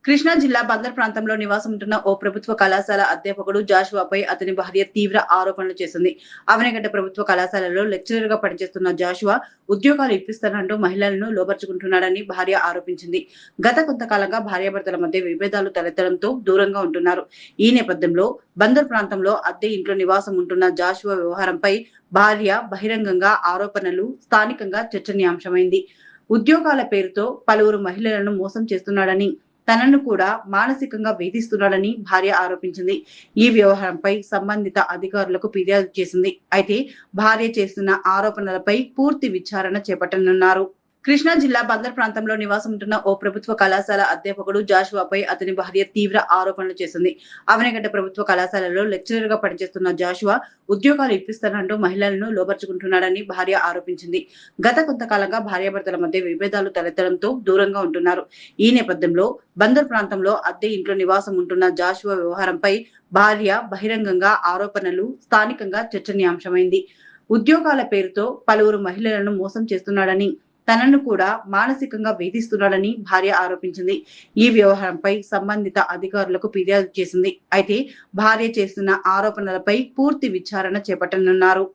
కృష్ణా జిల్లా బందర్ ప్రాంతంలో నివాసం ఉంటున్న ఓ ప్రభుత్వ కళాశాల అధ్యాపకుడు జాషువాపై అతని భార్య తీవ్ర ఆరోపణలు చేసింది. అవనిగడ్డ ప్రభుత్వ కళాశాలలో లెక్చరర్ గా పనిచేస్తున్న జాషువా ఉద్యోగాలు ఇప్పిస్తానంటూ మహిళలను లోబర్చుకుంటున్నాడని భార్య ఆరోపించింది. గత కొంతకాలంగా భార్యాభర్తల మధ్య విభేదాలు తలెత్తడంతో దూరంగా ఉంటున్నారు. ఈ నేపథ్యంలో బందర్ ప్రాంతంలో అద్దె ఇంట్లో నివాసం ఉంటున్న జాషువా వ్యవహారంపై భార్య బహిరంగంగా ఆరోపణలు స్థానికంగా చర్చనీయాంశమైంది. ఉద్యోగాల పేరుతో పలువురు మహిళలను మోసం చేస్తున్నాడని, తనను కూడా మానసికంగా వేధిస్తున్నాడని భార్య ఆరోపించింది. ఈ వ్యవహారంపై సంబంధిత అధికారులకు ఫిర్యాదు చేసింది. అయితే భార్య చేస్తున్న ఆరోపణలపై పూర్తి విచారణ చేపట్టనున్నారు. కృష్ణా జిల్లా బందర్ ప్రాంతంలో నివాసం ఉంటున్న ఓ ప్రభుత్వ కళాశాల అధ్యాపకుడు జాషువాపై అతని భార్య తీవ్ర ఆరోపణలు చేసింది. అవనిగడ్డ ప్రభుత్వ కళాశాలలో లెక్చరర్ గా పనిచేస్తున్న జాషువా ఉద్యోగాలు ఇప్పిస్తానంటూ మహిళలను లోబర్చుకుంటున్నాడని భార్య ఆరోపించింది. గత కొంతకాలంగా భార్యాభర్తల మధ్య విభేదాలు తలెత్తడంతో దూరంగా ఉంటున్నారు. ఈ నేపథ్యంలో బందర్ ప్రాంతంలో అద్దె ఇంట్లో నివాసం ఉంటున్న జాషువా వ్యవహారంపై భార్య బహిరంగంగా ఆరోపణలు స్థానికంగా చర్చనీయాంశమైంది. ఉద్యోగాల పేరుతో పలువురు మహిళలను మోసం చేస్తున్నాడని, తనను కూడా మానసికంగా వేధిస్తున్నాడని భార్య ఆరోపించింది. ఈ వ్యవహారంపై సంబంధిత అధికారులకు ఫిర్యాదు చేసింది. అయితే భార్య చేస్తున్న ఆరోపణలపై పూర్తి విచారణ చేపట్టనున్నారు.